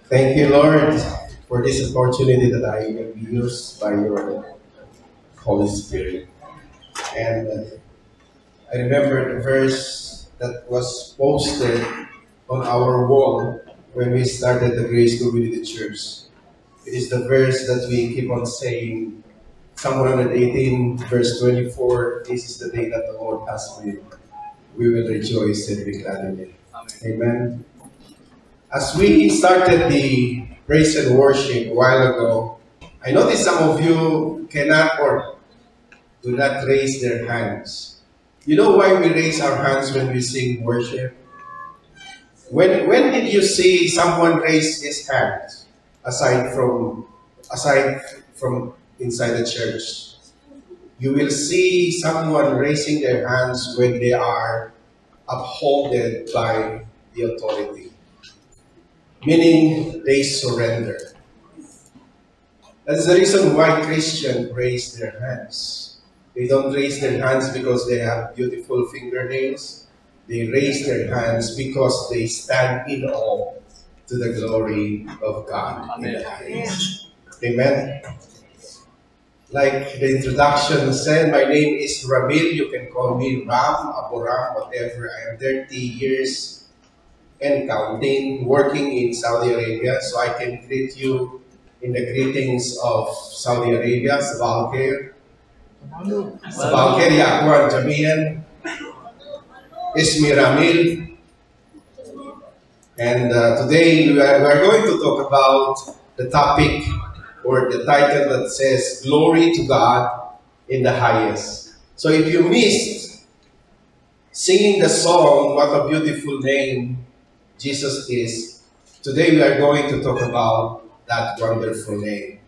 Thank you, Lord, for this opportunity that I can be used by your Holy Spirit. And I remember the verse that was posted on our wall when we started the Grace Community Church. It is the verse that we keep on saying, Psalm 118, verse 24, this is the day that the Lord has made. We will rejoice and be glad in it. Amen. As we started the praise and worship a while ago, I noticed some of you cannot or do not raise their hands. You know why we raise our hands when we sing worship? When did you see someone raise his hands aside from aside from inside the church? You will see someone raising their hands when they are upholded by the authority, meaning they surrender. That's the reason why Christians raise their hands. They don't raise their hands because they have beautiful fingernails. They raise their hands because they stand in awe to the glory of God. Amen. Amen. Like the introduction said, my name is Ramil. You can call me Ram, Abu Ram, whatever. I am 30 years and counting, working in Saudi Arabia, so I can greet you in the greetings of Saudi Arabia, Sabah al-Khair. Sabah al-Khair ya akhwan jami'an. Ismi Ramil. And today we are going to talk about the topic or the title that says Glory to God in the highest. So if you missed singing the song, What a Beautiful Name Jesus Is, today we are going to talk about that wonderful name.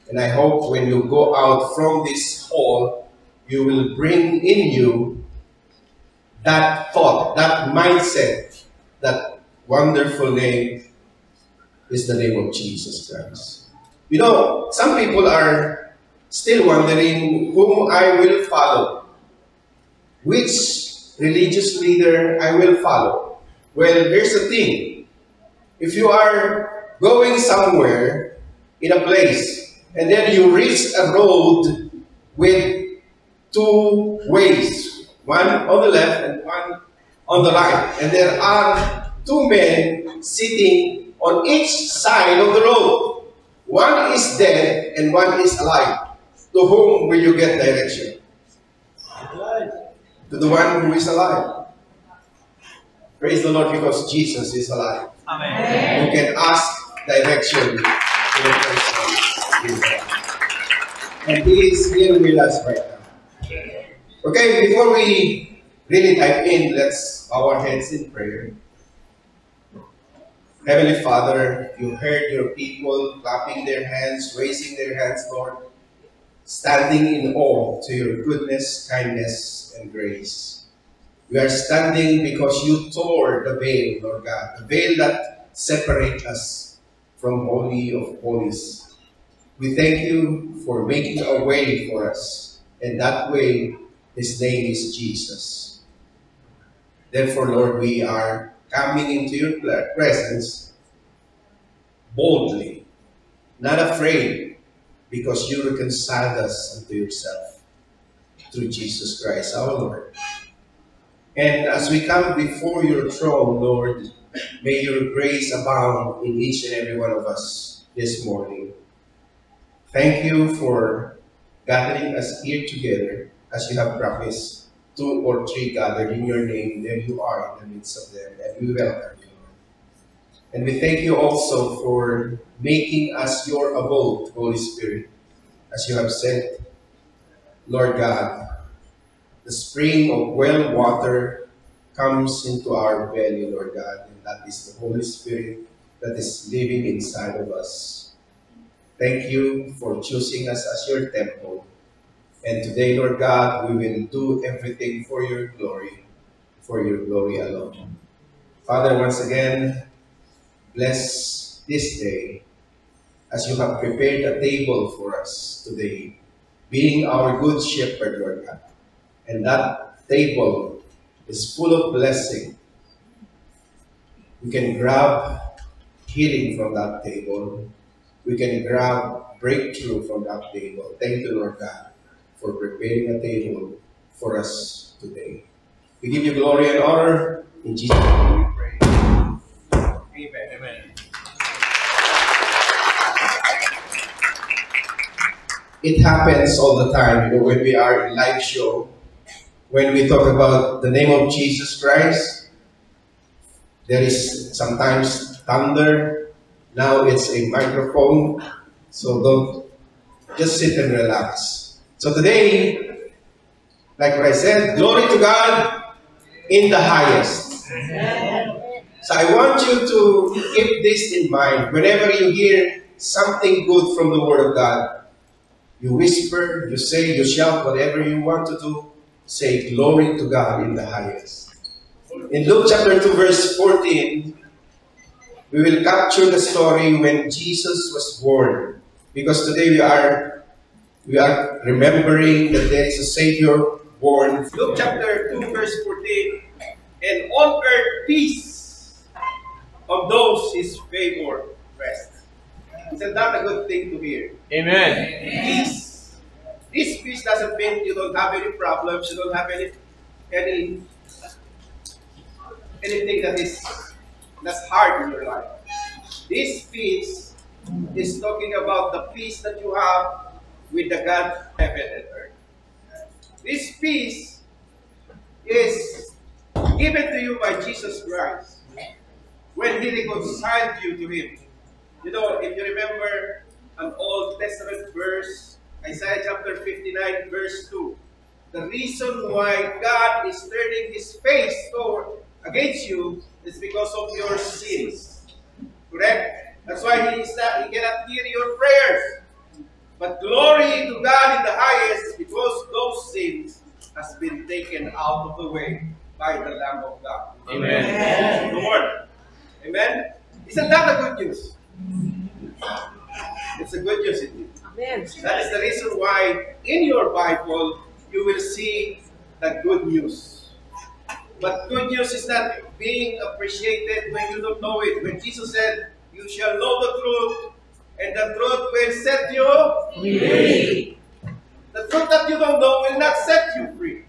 And I hope when you go out from this hall, you will bring in you that thought, that mindset, that wonderful name is the name of Jesus Christ. You know, some people are still wondering whom I will follow, which religious leader I will follow. Well, here's the thing. If you are going somewhere in a place and then you reach a road with two ways, one on the left and one on the right, and there are two men sitting on each side of the road. One is dead and one is alive. To whom will you get direction? To the one who is alive. Praise the Lord because Jesus is alive. Amen. You can ask direction to the person. And He is here with us right now. Okay, before we really dive in, let's bow our heads in prayer. Heavenly Father, you heard your people clapping their hands, raising their hands, Lord, standing in awe to your goodness, kindness, and grace. We are standing because you tore the veil, Lord God, the veil that separates us from Holy of Holies. We thank you for making a way for us, and that way, His name is Jesus. Therefore, Lord, we are coming into your presence boldly, not afraid, because you reconciled us unto yourself through Jesus Christ our Lord. And as we come before your throne, Lord, may your grace abound in each and every one of us this morning. Thank you for gathering us here together as you have promised. Two or three gathered in your name, there you are in the midst of them, and we welcome you. And we thank you also for making us your abode, Holy Spirit, as you have said, Lord God, the spring of well water comes into our belly, Lord God, and that is the Holy Spirit that is living inside of us. Thank you for choosing us as your temple. And today, Lord God, we will do everything for your glory alone. Father, once again, bless this day as you have prepared a table for us today, being our good shepherd, Lord God. And that table is full of blessing. We can grab healing from that table. We can grab breakthrough from that table. Thank you, Lord God, for preparing a table for us today. We give you glory and honor. In Jesus' name we pray. Amen. Amen. It happens all the time, when we are in live show, when we talk about the name of Jesus Christ, there is sometimes thunder. Now it's a microphone. So don't just sit and relax. So today, like what I said, glory to God in the highest. So I want you to keep this in mind. Whenever you hear something good from the Word of God, you whisper, you say, you shout, whatever you want to do, say glory to God in the highest. In Luke chapter 2 verse 14, we will capture the story when Jesus was born. Because today we are remembering that there is a Savior born. Luke chapter 2 verse 14, and on earth peace of those his favor rest. Isn't that a good thing to hear? Amen. Peace. This peace doesn't mean you don't have any problems, you don't have anything that's hard in your life. This peace is talking about the peace that you have with the God of heaven and earth. This peace is given to you by Jesus Christ when He reconciled you to Him. If you remember an Old Testament verse, Isaiah chapter 59 verse 2, the reason why God is turning His face against you is because of your sins. Correct? That's why He cannot hear your prayers. But glory to God in the highest, because those sins has been taken out of the way by the Lamb of God. Amen. Amen. Lord. Amen. Isn't that a good news? It's a good news indeed. Amen. That is the reason why in your Bible you will see the good news. But good news is not being appreciated when you don't know it. When Jesus said, "You shall know the truth, and the truth will set you free." The truth that you don't know will not set you free.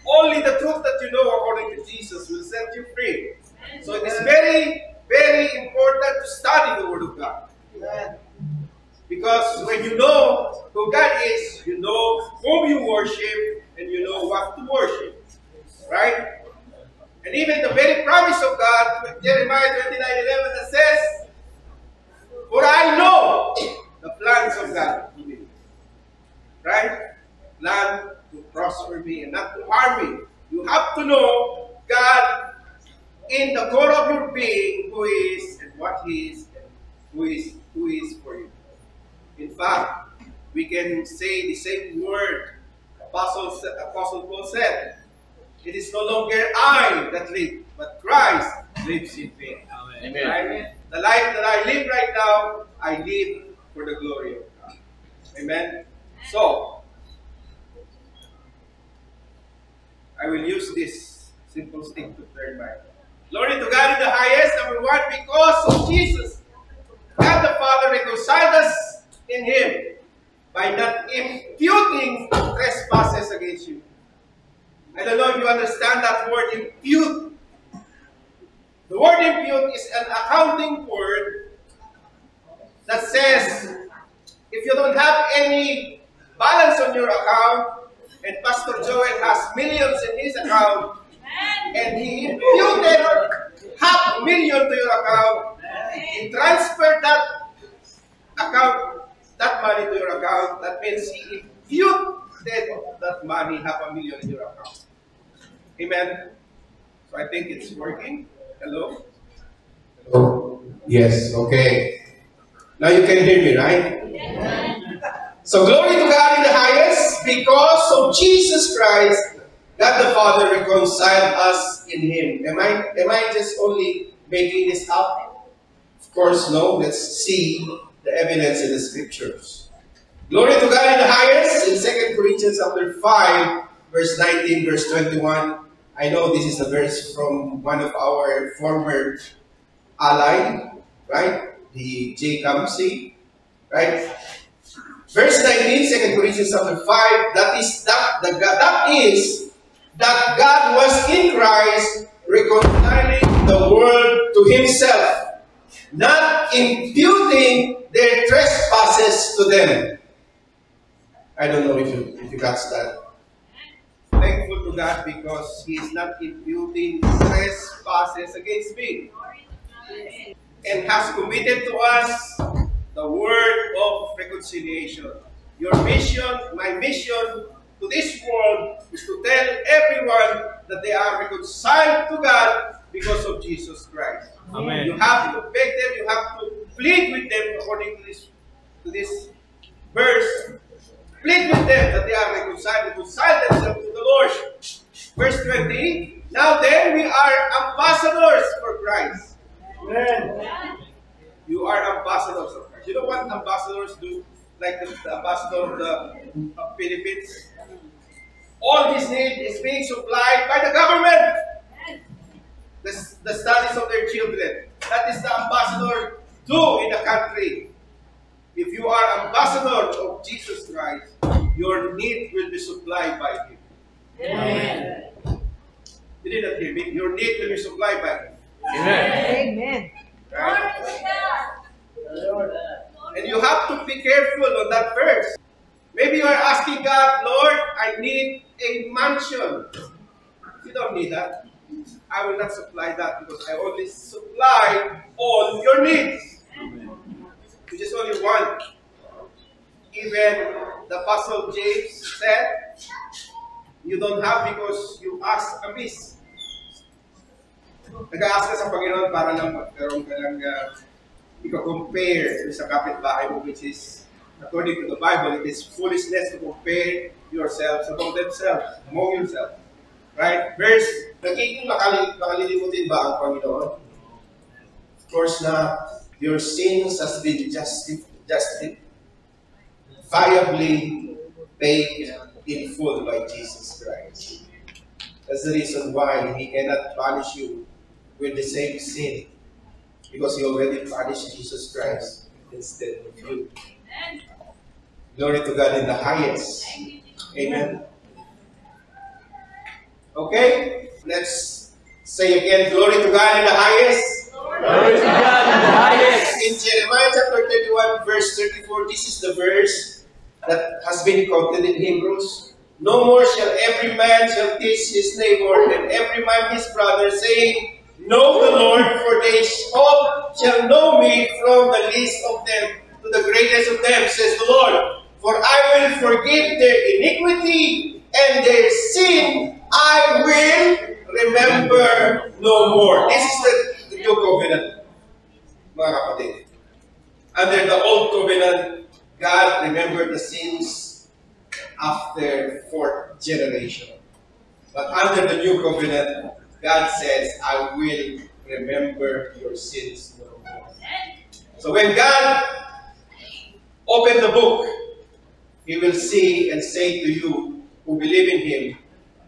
Only the truth that you know according to Jesus will set you free. So it is very, very important to study the Word of God. Because when you know who God is, you know whom you worship, and you know what to worship. Right? And even the very promise of God, Jeremiah 29:11, that says, "For I know the plans of God to me." Right? Plan to prosper me and not to harm me. You have to know God in the core of your being, who is and what He is, and who is for you. In fact, we can say the same word Apostle Paul said, "It is no longer I that live, but Christ lives in me." Amen. Right? The life that I live right now, I live for the glory of God. Amen. So, I will use this simple stick to turn back. Glory to God in the highest, number one, because of Jesus, God the Father reconciled us in Him by not imputing trespasses against you. I don't know if you understand that word, impute. The word impute is an accounting word that says, if you don't have any balance on your account, and Pastor Joel has millions in his account, and he imputed $500,000 to your account, he transferred that money to your account, that means he imputed that money, $500,000 in your account. Amen. So I think it's working. Hello? Hello? Yes, okay. Now you can hear me, right? Yes. So glory to God in the highest, because of Jesus Christ, God the Father reconciled us in Him. Am I just only making this up? Of course, no. Let's see the evidence in the scriptures. Glory to God in the highest, in 2 Corinthians chapter 5, verse 19, verse 21. I know this is a verse from one of our former ally, right? The JCAMC, right? Verse 19, 2 Corinthians chapter 5, that is that God was in Christ reconciling the world to himself, not imputing their trespasses to them. I don't know if you got that. Thankful to God because He is not imputing trespasses against me, and has committed to us the word of reconciliation. Your mission, my mission to this world is to tell everyone that they are reconciled to God because of Jesus Christ. Amen. You have to beg them, you have to plead with them according to this verse. Plead with them that they are reconcile themselves to the Lord. Verse 20, now then we are ambassadors for Christ. Amen. You are ambassadors of Christ. You know what ambassadors do? Like the ambassador of the Philippines. All his need is being supplied by the government. The studies of their children. That is the ambassador do in the country. If you are ambassador of Jesus Christ, your need will be supplied by Him. Amen. You did not hear me. Your need will be supplied by Him. Amen. Amen. Right? And you have to be careful on that verse. Maybe you are asking God, Lord, I need a mansion. You don't need that. I will not supply that because I only supply all your needs. You just only want. Even the Apostle James said, you don't have because you ask amiss. Nag-ask ka sa Panginoon para lang magkaroon ka ng i-compare sa kapitbahay mo, which is, according to the Bible, it is foolishness to compare yourselves among themselves, among yourselves. Right? Verse, nagiging makalilimutin ba ang Panginoon? Of course na, your sins has been justifiably paid in full by Jesus Christ. That's the reason why He cannot punish you with the same sin, because He already punished Jesus Christ instead of you. Glory to God in the highest. Amen. Okay, let's say again, glory to God in the highest. Glory to God in the highest. In Jeremiah chapter 31, verse 34, this is the verse that has been quoted in Hebrews. No more shall every man shall teach his neighbor and every man his brother, saying, know the Lord, for they all shall know me from the least of them to the greatest of them, says the Lord. For I will forgive their iniquity and their sin I will remember no more. This is the new covenant, mga kapatid. Under the old covenant, God remembered the sins after 4th generation. But under the new covenant, God says, I will remember your sins no more. So when God opened the book, He will see and say to you who believe in Him,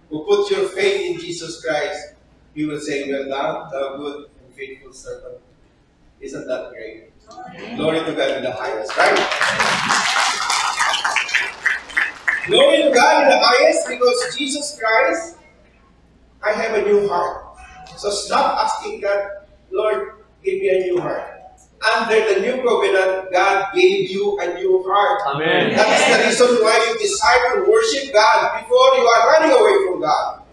who put your faith in Jesus Christ, He will say, well done, thou good and faithful servant. Isn't that great? Glory to God in the highest, right? Glory to God in the highest, because Jesus Christ, I have a new heart. So stop asking God, Lord, give me a new heart. Under the new covenant, God gave you a new heart. Amen. That is the reason why you decide to worship God before you are running away from God.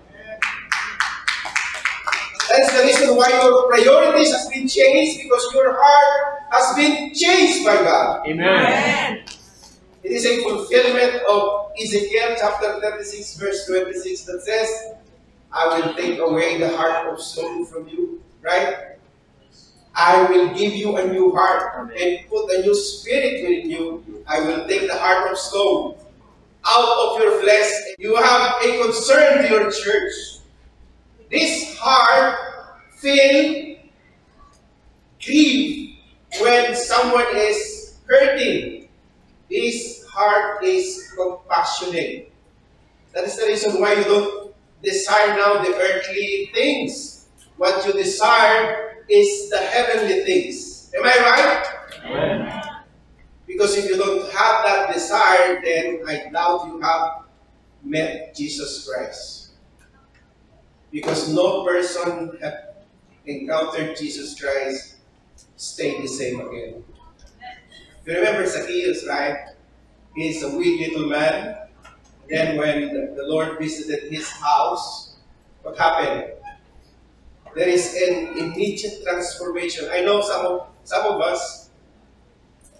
That is the reason why your priorities has been changed, because your heart has been changed by God. Amen. It is a fulfillment of Ezekiel chapter 36 verse 26 that says, I will take away the heart of stone from you, right? I will give you a new heart and put a new spirit within you. I will take the heart of stone out of your flesh. You have a concern to your church. This heart feel grief when someone is hurting. This heart is compassionate. That is the reason why you don't desire now the earthly things. What you desire is the heavenly things. Am I right? Amen. Because if you don't have that desire, then I doubt you have met Jesus Christ. Because no person have encountered Jesus Christ stayed the same again. You remember Zacchaeus, right? He's a weak little man. Then when the Lord visited his house, what happened? There is an immediate transformation. I know some of us,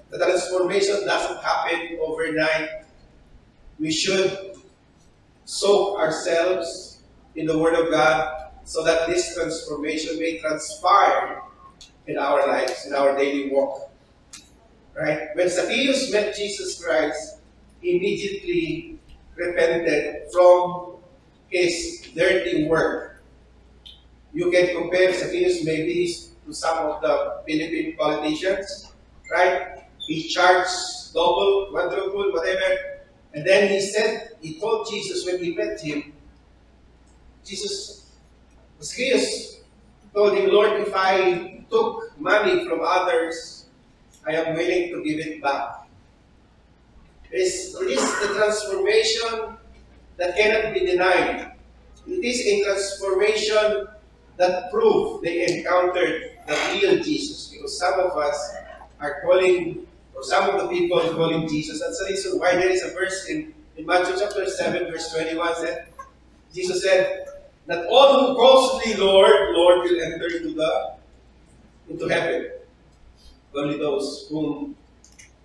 the transformation doesn't happen overnight. We should soak ourselves in the Word of God so that this transformation may transpire in our lives, in our daily walk. Right? When Zacchaeus met Jesus Christ, he immediately repented from his dirty work. You can compare Zacchaeus maybe to some of the Philippine politicians, right? He charged double, quadruple, whatever. And then he told Jesus when he met him, Zacchaeus told him, Lord, if I took money from others, I am willing to give it back. It is the transformation that cannot be denied. It is a transformation that proved they encountered the real Jesus. Because some of us are calling, or some of the people are calling Jesus. That's the reason why there is a verse in Matthew chapter 7, verse 21 said, Jesus said, that all who calls me Lord, Lord will enter into heaven. Only those whom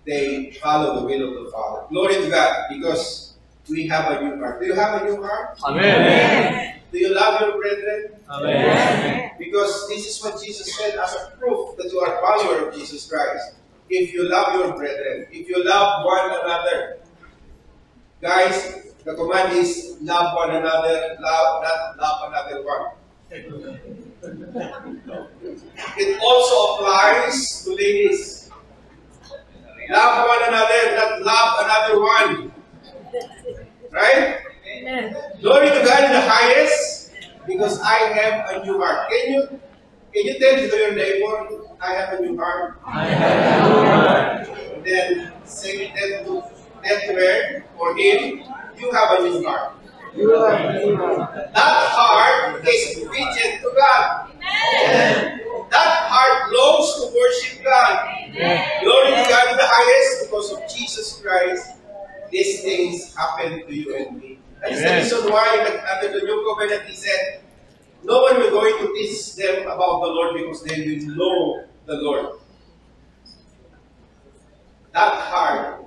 they follow the will of the Father. Glory to God, because we have a new heart. Do you have a new heart? Amen. Do you love your brethren? Amen. Because this is what Jesus said as a proof that you are a follower of Jesus Christ. If you love your brethren, if you love one another. Guys, the command is love one another, not love another one. It also applies to ladies. Love one another, not love another one. Right? Amen. Glory to God in the highest, because I have a new heart. Can you tell to your neighbor, I have a new heart? I have no heart. And then say that to her or him, you have a new heart. You are new heart. That heart is obedient to God. Amen. That heart longs to worship God. Amen. Glory to God in the highest, because of Jesus Christ, these things happen to you and me. That is the Amen. reason why under the new covenant he said, no one will going to teach them about the Lord because they will know the Lord. That heart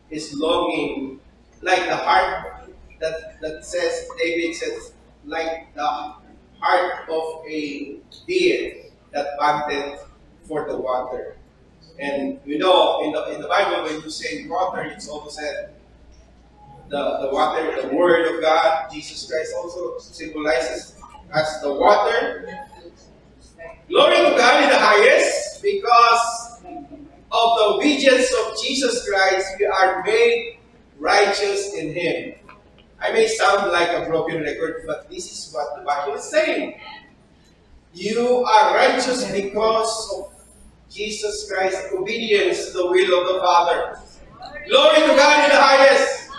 is longing, like the heart that says, David says, like the heart of a deer that panted for the water. And you know, in the Bible, when you say water, it's also said the water, the Word of God. Jesus Christ also symbolizes as the water. Glory to God in the highest, because of the obedience of Jesus Christ, we are made righteous in Him. I may sound like a broken record, but this is what the Bible is saying. You are righteous because of Jesus Christ's obedience to the will of the Father. Glory to God in the highest.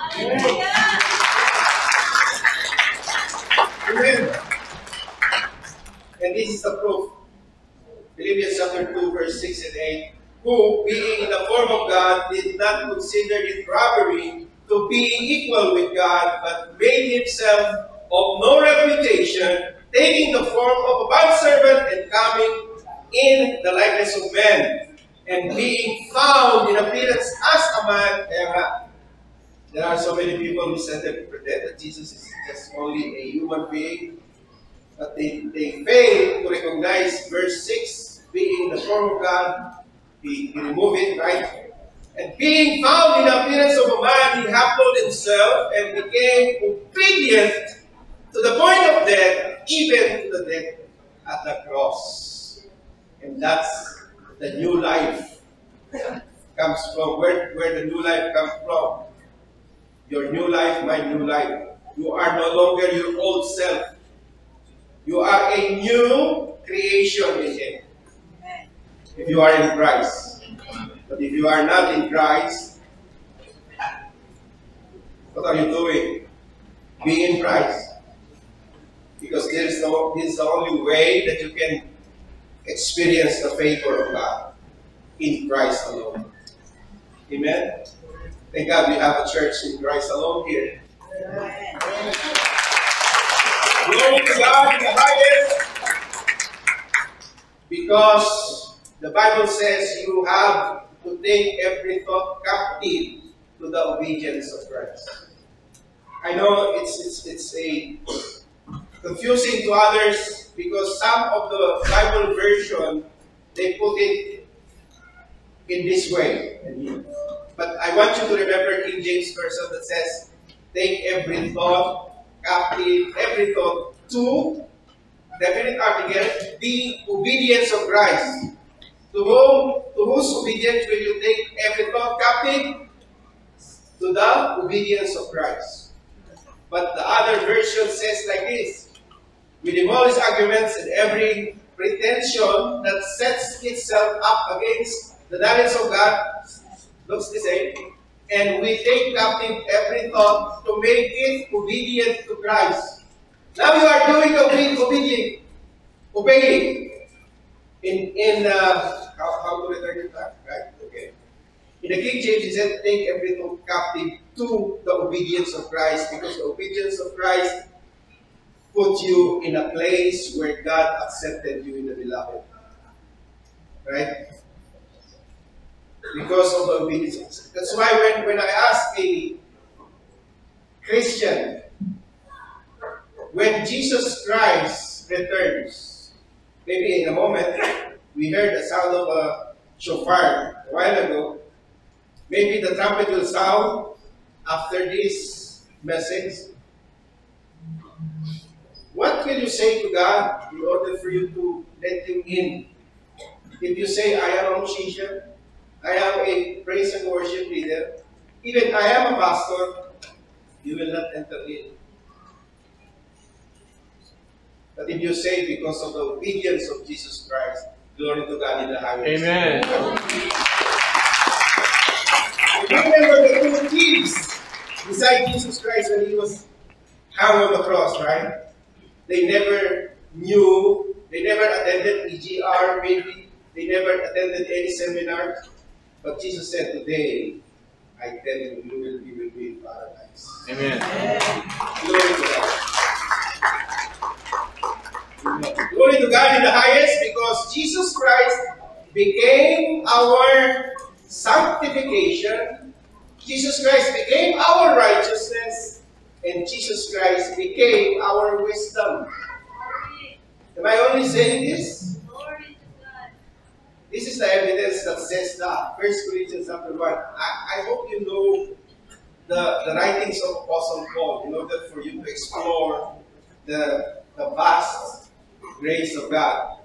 Amen. And this is the proof. Philippians chapter 2, verse 6 and 8. Who, being in the form of God, did not consider it robbery to be equal with God, but made himself of no reputation, taking the form of a bondservant and coming in the likeness of men, and being found in appearance as a man. There are so many people who said that Jesus is just only a human being, but they fail to recognize verse 6, being the form of God. He removed it, right? And being found in appearance of a man, he humbled himself and became obedient to the point of death, even to the death at the cross. And that's the new life comes from. Where the new life comes from. Your new life, my new life. You are no longer your old self. You are a new creation in Him. if you are in Christ. But if you are not in Christ, what are you doing? Be in Christ. Because this is the only way that you can experience the favor of God in Christ alone. Amen? Thank God we have a church in Christ alone here. Glory to God in the highest. Because the Bible says you have to take every thought captive to the obedience of Christ. I know it's a confusing to others because some of the Bible version they put it in this way. But I want you to remember King James version that says, take every thought captive, every thought to definite article, the obedience of Christ. To whose obedience will you take every thought captive? To the obedience of Christ. But the other version says like this, we demolish arguments and every pretension that sets itself up against the knowledge of God, looks the same, and we take captive every thought to make it obedient to Christ. Now you are doing obeying. How to return it back, right? Okay. In the King James, he said, take every thought captive to the obedience of Christ, because the obedience of Christ put you in a place where God accepted you in the beloved. Right? Because of the obedience. That's why when I ask a Christian, when Jesus Christ returns, maybe in a moment, we heard the sound of a shofar a while ago. Maybe the trumpet will sound after this message. What will you say to God in order for you to let Him in? If you say, I am a musician, I am a praise and worship leader, even I am a pastor, you will not enter in. But if you say, because of the obedience of Jesus Christ, glory to God in the highest. Amen. Remember the two thieves beside Jesus Christ when He was hung on the cross, right? They never knew, they never attended EGR, maybe. They never attended any seminar. But Jesus said, today, I tell you, you will be with me in paradise. Amen. Glory to God. Amen. Glory to God in the highest, because Jesus Christ became our sanctification. Jesus Christ became our righteousness. And Jesus Christ became our wisdom. Am I only saying this? This is the evidence that says that. 1 Corinthians chapter 1. I hope you know the writings of Apostle Paul in order for you to explore the vast grace of God.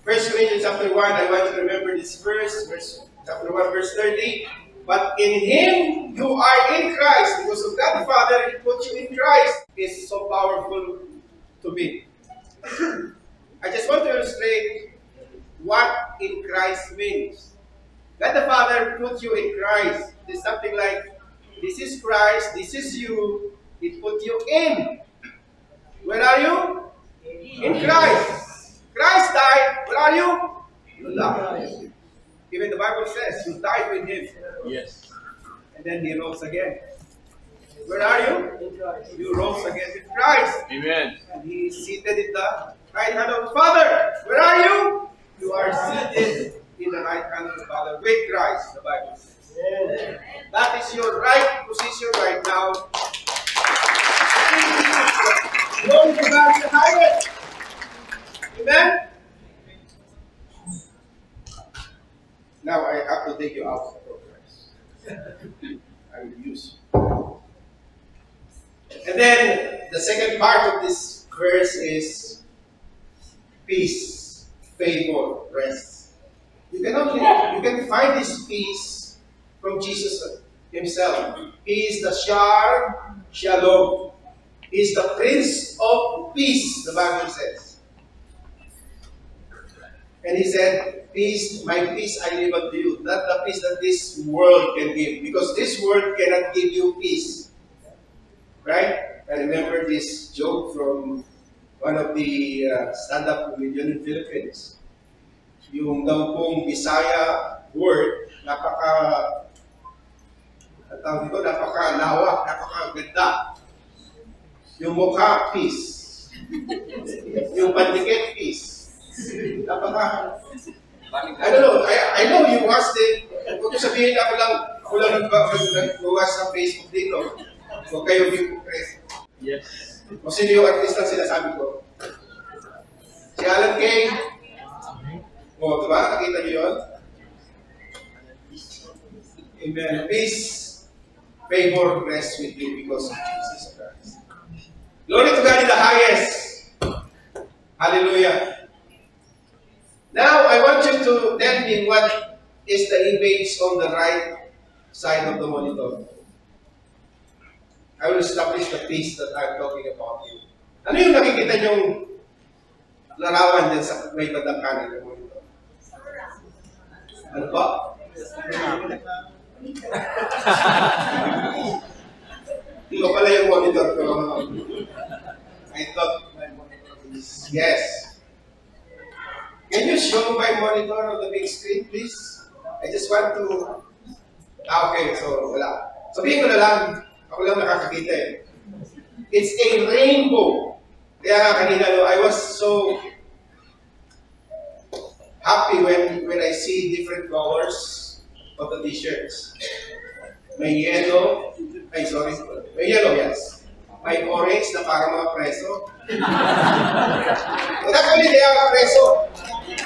1 Corinthians chapter 1, I want you to remember this verse, chapter 1, verse 30. But in Him you are in Christ, because of God the Father He put you in Christ. Is so powerful to me. I just want to illustrate what in Christ means. God the Father put you in Christ. It's something like, this is Christ, this is you. He put you in. Where are you? In Christ. Christ died. Where are you? You died. Even the Bible says, you died with Him. Yes. And then He rose again. Where are you? You rose again with Christ. Amen. And He is seated in the right hand of the Father. Where are you? You are seated in the right hand of the Father with Christ, the Bible says. Amen. That is your right position right now. Glory to God in the highest. Amen? Now I have to take you out of Christ. I will use you. And then the second part of this verse is peace, favor, rest. You can find this peace from Jesus Himself. He is the Shar Shalom. He is the Prince of Peace, the Bible says. And he said, peace, my peace I leave unto you. Not the peace that this world can give. Because this world cannot give you peace. Right? I remember this joke from one of the stand-up comedian in Philippines. Yung daw pong Bisaya word, napakalawak, napakaganda. Yung mukha, peace. Yung pandikit, peace. I don't know. I know you watched it. Huwag nyo sabihin ako lang nag-watch sa Facebook dito. Huwag kayo hypocrite. Yes. O sino yung artista sinasabi ko? Si Alan Kay. O, diba? Nakita niyo yun? Amen. Peace, favor, rest with you because of Jesus Christ. Glory to God in the highest. Hallelujah. Now, I want you to tell me what is the image on the right side of the monitor. I will establish the peace that I'm talking about here. Ano yung nakikita niyong larawan din sa may bandang kanan ng monitor? Ano ba? Hindi ko pala yung monitor ko. I thought my monitor is... Yes. Can you show my monitor on the big screen, please? I just want to... okay, so wala. Sabihin ko na lang, ako lang nakakakita eh. It's a rainbow. Kaya nga kanina, I was so happy when I see different colors of the t-shirts. May yellow, may yellow, yes. May orange na parang mga preso. But actually, they are preso.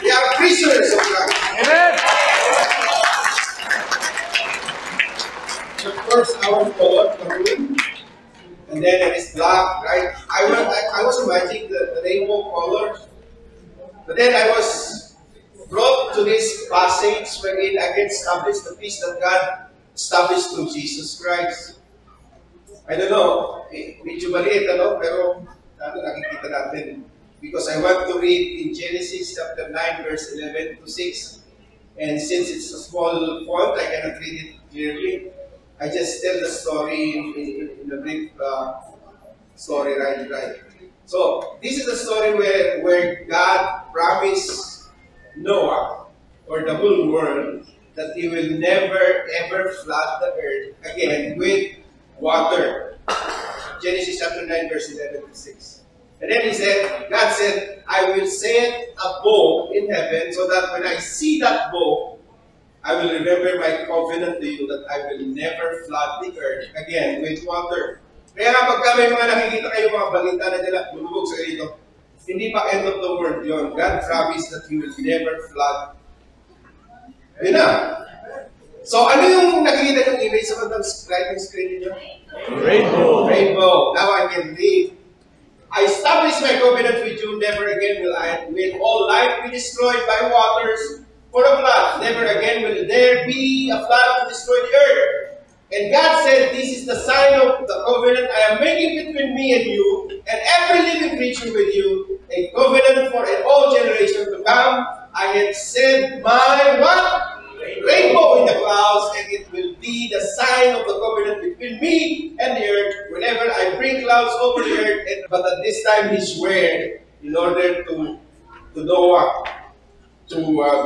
They are prisoners of Christ. Amen. The first our color, maroon, and then it is black, right? I was imagining the rainbow colors, but then I was brought to this passage wherein I can establish the peace that God established through Jesus Christ. I don't know, medyo maliit, pero nakikita natin. Because I want to read in Genesis chapter 9, verse 11 to 6. And since it's a small font, I cannot read it clearly. I just tell the story in a brief story, right? So, this is a story where God promised Noah, or the whole world, that he will never ever flood the earth again with water. Genesis chapter 9, verse 11 to 6. And then God said, I will set a bow in heaven so that when I see that bow, I will remember my covenant to you that I will never flood the earth again with water. Kaya nga pagka may mga nakikita kayo mga balita na dyan, lumubog sa ito, hindi pa end of the world yun. God promised that He will never flood. Yun na. So ano yung nakikita yung image sa bandang right ng screen niyo? Rainbow. Rainbow. Now I can read. I establish my covenant with you, never again will all life be destroyed by waters for a flood. Never again will there be a flood to destroy the earth. And God said, this is the sign of the covenant I am making between me and you, and every living creature with you, a covenant for all generations to come. I have set my what? Rainbow in the clouds, and it will be the sign of the covenant between me and the earth whenever I bring clouds over the earth. But at this time he swore in order to Noah to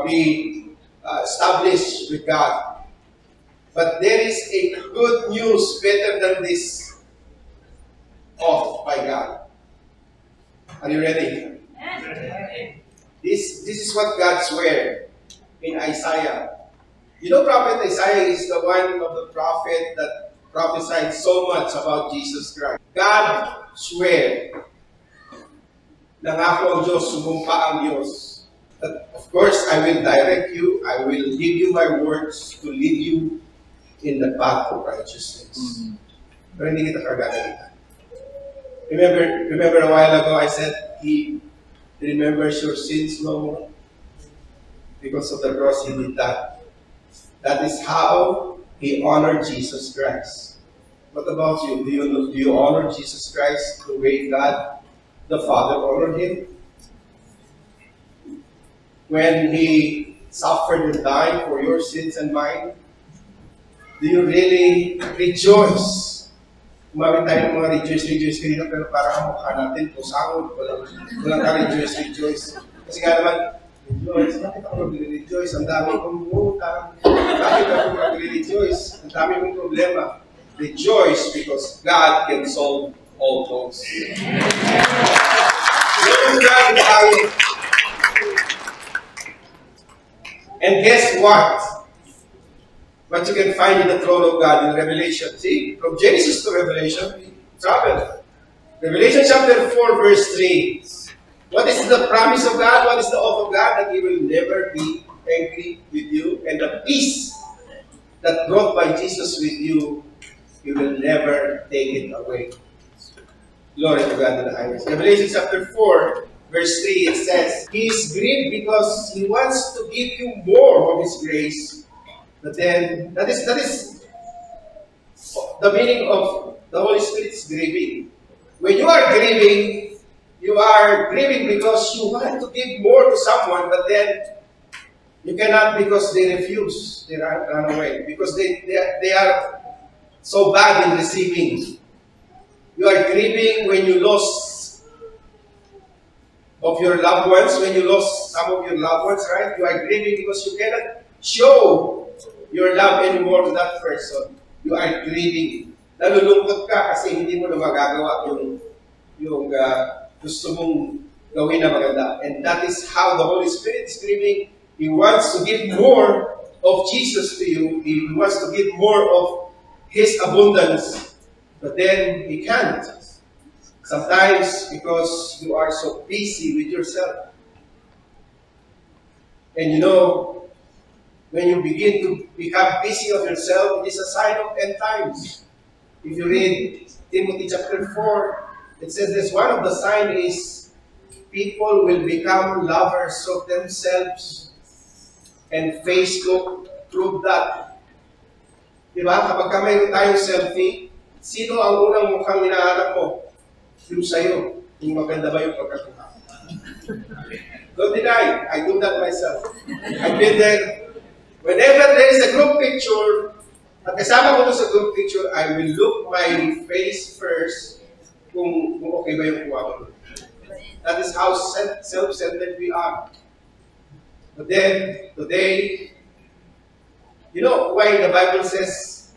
be established with God. But there is a good news better than this oath by God. Are you ready? This is what God swore in Isaiah. You know, Prophet Isaiah is the one of the prophet that prophesied so much about Jesus Christ. God swore. Nangako ang Diyos, sumumpa ang Diyos. That, of course, I will direct you. I will give you my words to lead you in the path of righteousness. Pero hindi kita kagagalitan. Remember a while ago I said, He remembers your sins no more. Because of the cross, He did that. That is how He honored Jesus Christ. What about you? Do you honor Jesus Christ the way God the Father honored Him? when He suffered and died for your sins and mine? Do you really rejoice? Kumamit tayo ng mga rejoice kanina, pero parang mukha natin, pusangod, walang ka-rejoice. Kasi nga naman, rejoice, bakit ako mag-rejoice? Ang dami kong utang, bakit ako mag-rejoice? Ang dami kong problema. Rejoice because God can solve all those. And guess what? What you can find in the throne of God in Revelation. See, from Genesis to Revelation, we travel. Revelation chapter 4, verse 3. What is the promise of God? What is the oath of God? That He will never be angry with you. And the peace that brought by Jesus with you, He will never take it away. Glory to God in the highest. Revelation chapter 4, verse 3, it says, He is grieved because He wants to give you more of His grace. But then, that is the meaning of the Holy Spirit's grieving. When you are grieving because you want to give more to someone, but then you cannot because they refuse, they run away, because they are so bad in receiving. You are grieving when you lost of your loved ones, when you lost some of your loved ones, right? You are grieving because you cannot show your love anymore to that person. You are grieving. Nalulungkot ka kasi hindi mo na magagawa yung gusto mong gawin na maganda. And that is how the Holy Spirit is grieving. He wants to give more of Jesus to you. He wants to give more of His abundance. But then He can't. Sometimes because you are so busy with yourself. And you know, when you begin to become busy of yourself, it is a sign of end times. If you read Timothy chapter 4, it says this, one of the signs is people will become lovers of themselves. And Facebook proved that. Diba? Kapag mayroon tayong selfie, sino ang unang mukhang hinahanap mo? Yung sa'yo. Yung maganda ba yung pagkakuha? Don't deny. I do that myself. I've been there. Whenever there is a group picture, at kasama ko sa group picture, I will look my face first kung okay ba yung kuha ko. That is how self-centered we are. But then, today, you know why the Bible says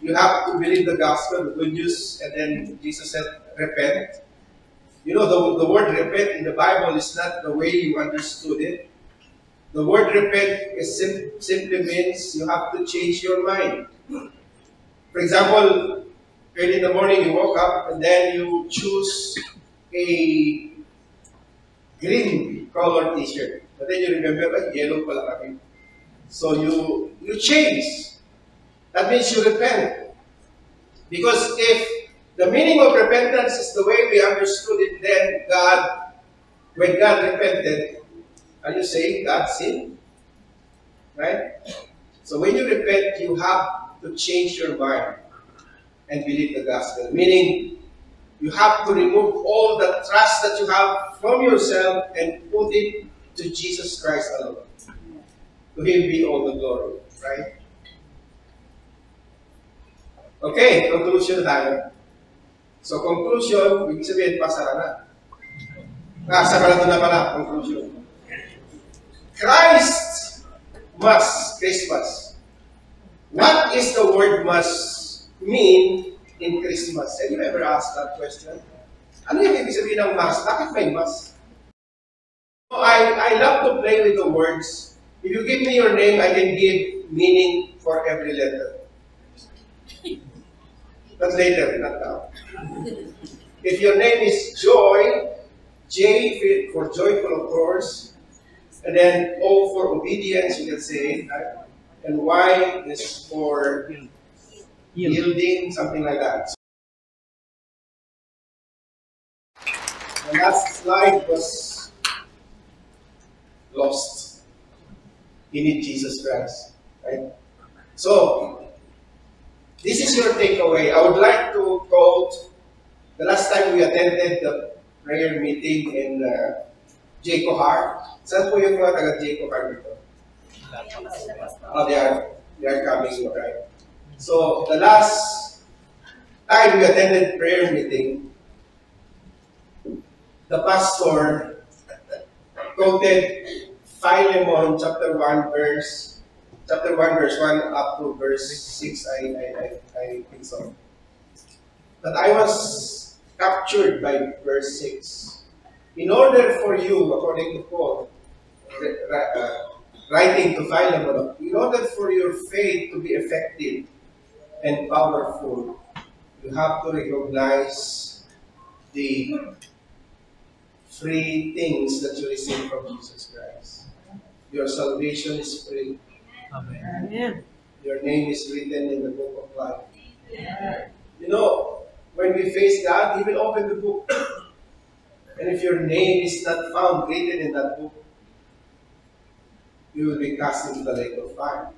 you have to believe the gospel, the good news, and then Jesus said, repent. You know, the word repent in the Bible is not the way you understood it. The word repent is simply means you have to change your mind. For example, early in the morning you woke up and then you choose a green color t-shirt. But then you remember, yellow pala kami. So you change. That means you repent. Because if the meaning of repentance is the way we understood it, then when God repented, are you saying God sinned? Right? So when you repent, you have to change your mind and believe the gospel. Meaning, you have to remove all the trust that you have from yourself and put it to Jesus Christ alone. To Him be all the glory. Right? Okay, conclusion tayo. So conclusion, ibig sabihin, pasara na. Sarado na pala, conclusion. Christ must, Christmas. What is the word must mean in Christmas? Have you ever asked that question? Ano yung ibig sabihin ng must? Bakit may must? I love to play with the words. If you give me your name, I can give meaning for every letter. But later, not now. If your name is Joy, J for joyful, of course. And then O for obedience, you can say, right? And Y is for yielding, something like that. The last slide was lost. You need Jesus Christ, right? So, this is your takeaway. I would like to quote the last time we attended the prayer meeting in Jacob Hart. Saan po yung mga taga Jacob Hart dito? Oh, they are coming, right? So, the last time we attended prayer meeting, the pastor quoted Philemon chapter 1 verse 1 up to verse 6, I think so. But I was captured by verse 6. In order for you, according to Paul, writing to Philemon, in order for your faith to be effective and powerful, you have to recognize the free things that you receive from Jesus Christ. Your salvation is free. Amen. Your name is written in the book of life. You know, when we face God, He will open the book. And if your name is not found written in that book, you will be cast into the lake of fire.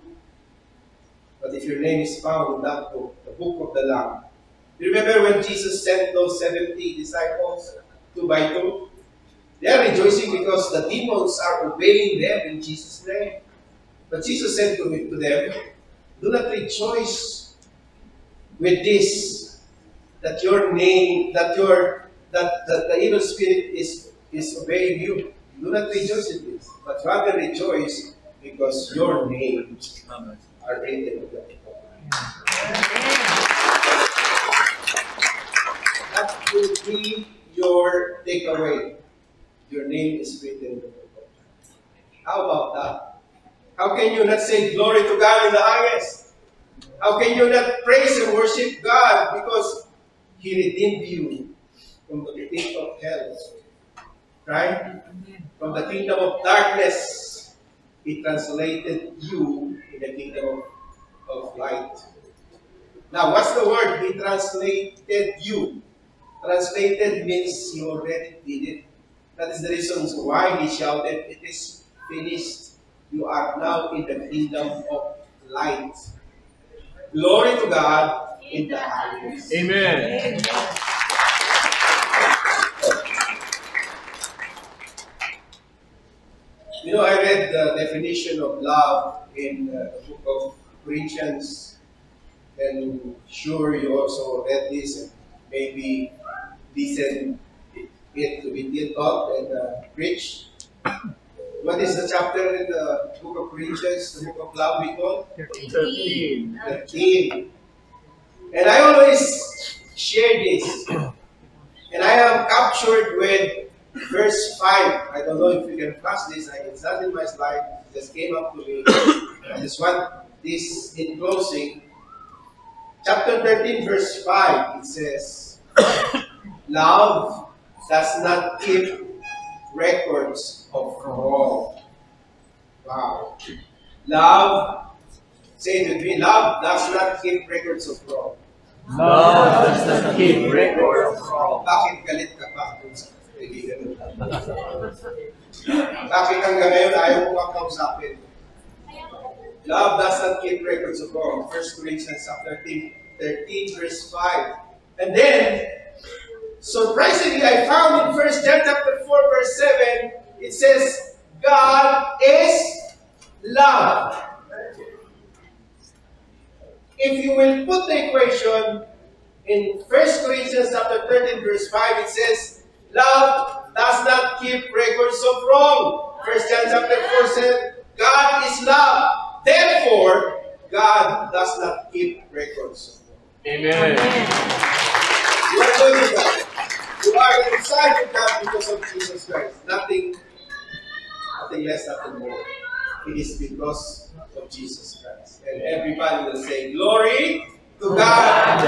But if your name is found in that book, the book of the Lamb. You remember when Jesus sent those 70 disciples, 2 by 2? They are rejoicing because the demons are obeying them in Jesus' name. But Jesus said to them, do not rejoice with this, that your name, that the evil spirit is obeying you. Do not rejoice in this, but rather rejoice because your names are written in the book of life. That will be your takeaway. Your name is written in the book of life. How about that? How can you not say glory to God in the highest? How can you not praise and worship God because He redeemed you from the pit of hell? Right? From the kingdom of darkness, He translated you in the kingdom of light. Now, what's the word? He translated you. Translated means you already did it. That is the reason why He shouted, it is finished. You are now in the kingdom of light. Glory to God in the highest. Amen. You know, I read the definition of love in the book of Corinthians, and sure you also read this and maybe listen it to be taught and preached. What is the chapter in the book of Corinthians, the book of love we call? 13. 13. And I always share this. And I am captured with verse 5. I don't know if you can pass this. It's not in my slide. It just came up to me. I just want this in closing. Chapter 13, verse 5. It says, love does not keep records of wrong. Wow. Love, say it with me, love does not keep records of wrong. Love does not keep record of wrong. Bakit galit ka pa kung sa kaibigan mo? Bakit hanggang ngayon ayaw mo makausapin? Love does not keep records of wrong. 1 Corinthians 13 verse 5. And then, surprisingly, I found in 1 John chapter 4 verse 7, it says, God is love. If you will put the equation in 1 Corinthians chapter 13 verse 5, it says, love does not keep records of wrong. 1 John chapter 4 said, God is love. Therefore, God does not keep records of wrong. Amen. You are going to God. You are inside of God because of Jesus Christ. Nothing less, nothing more. It is because of Jesus Christ. And everybody will say, glory to God.